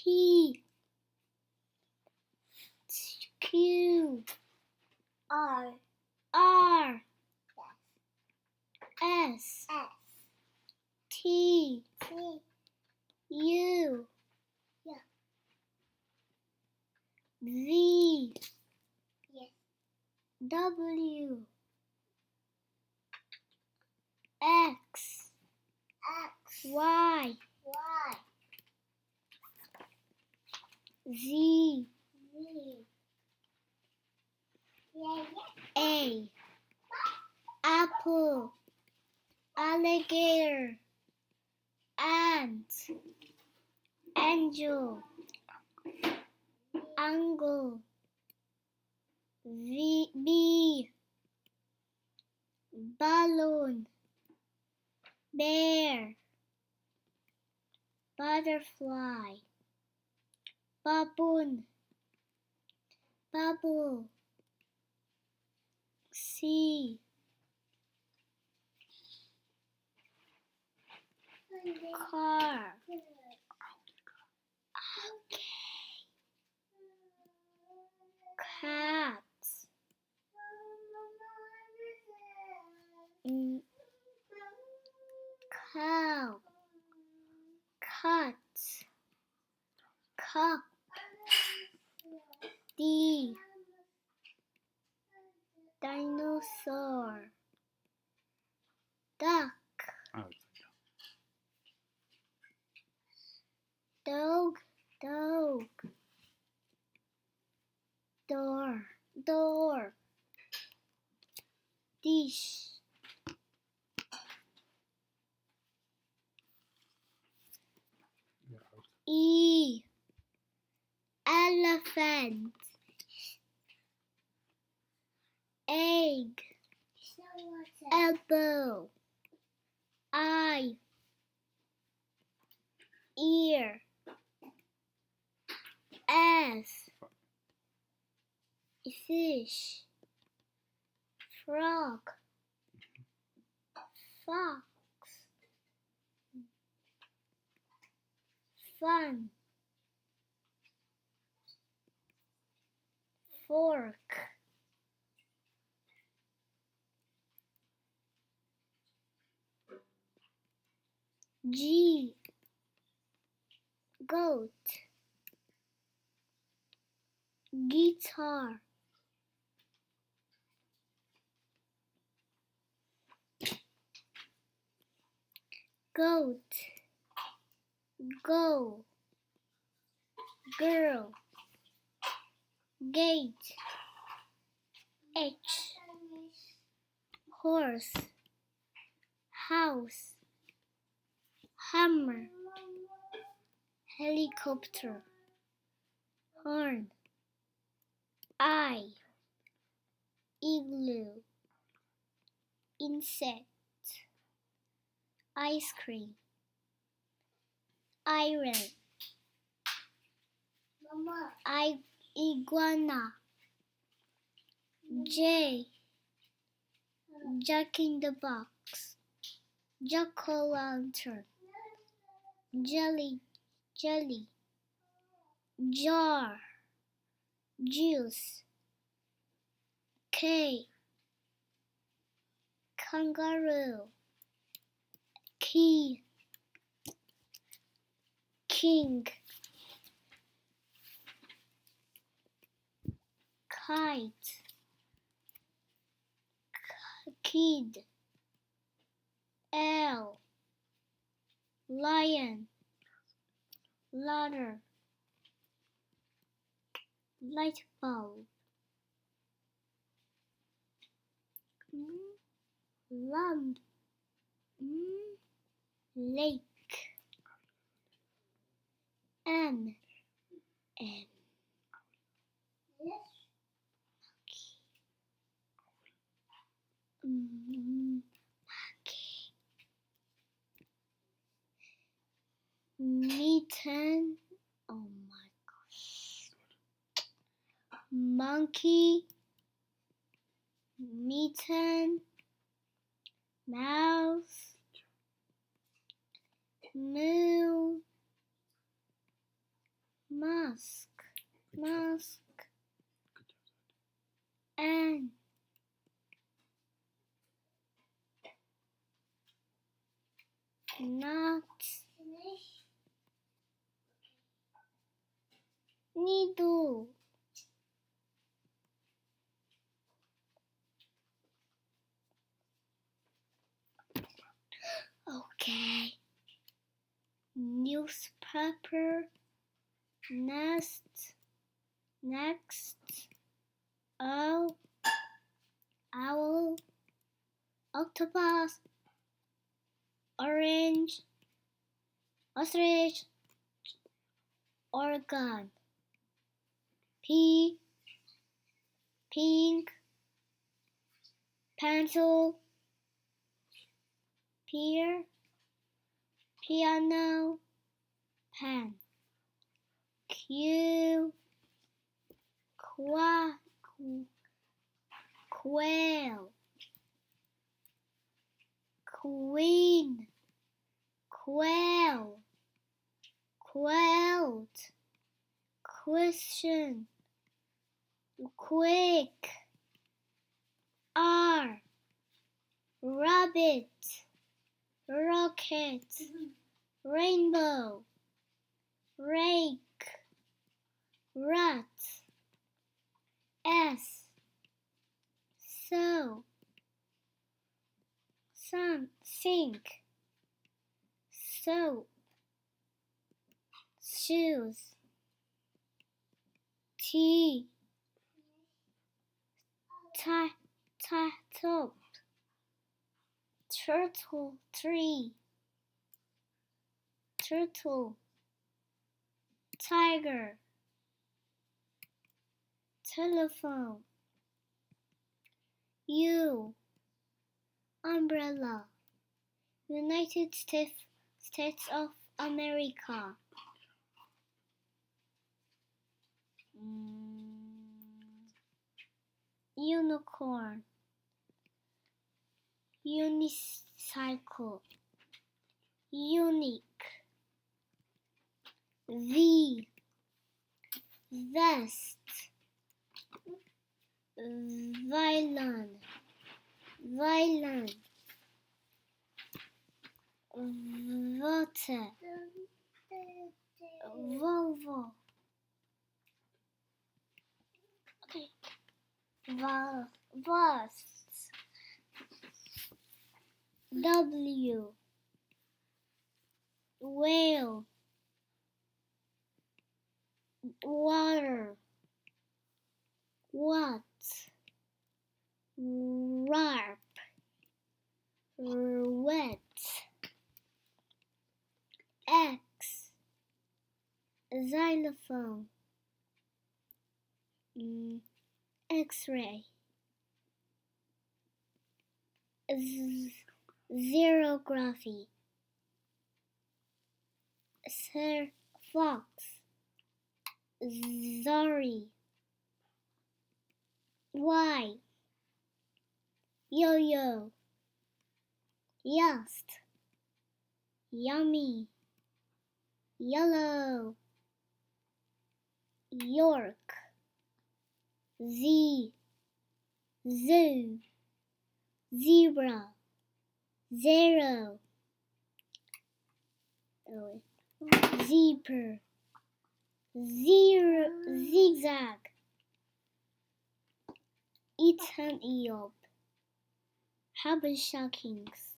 P Q R R S S T T U Yeah. V Yes. W X X Y Y Z Z Yeah. A Apple Alligator Ant Angel Angle B Balloon Bear Butterfly Baboon Bubble C Car Cat Cow Cut Cup D Dinosaur Duck Dog Door Dish E Elephant Egg Elbow Eye Ear S Fish Frog Fox Fun Fork G Goat Guitar Goat Go Girl Gate H Horse House Hammer Helicopter Horn Eye Igloo Insect Ice cream Iron Mama Iguana J Jack in the Box Jack-o'-lantern Jelly Jar Juice K Kangaroo Key King Kite Kid L Lion Ladder Light bulb Lamp Lake M Yes. Mitten oh my gosh Monkey Mitten Mouse Moon mask, mask, and not Finish. needle. Okay. Newspaper. Next. Owl. Octopus. Orange. Ostrich. Organ. Pink. Pencil. Pear. Piano. Pen. Quail. Queen. Quail. Quilt. Question. Quick. Rabbit. Rocket. Rainbow. Rake. Rat. So. Sink. Soap. Shoes. Tea. Top. Turtle. Tree. Turtle. Tiger. Telephone. Umbrella. United States of America. Unicorn. Unicycle. Unique. Vest. Violin. Water. Volvo. Okay. Vast. Whale. Water. What? Warp. Wet. X. Xylophone. X-ray. Xerography. Fox. Zori. Y. Yo-yo. Yust. Yummy. Yellow. York. Zoo. Zebra. Zero. Zebra. Zigzag. Ethan Eob. Habesha Kings.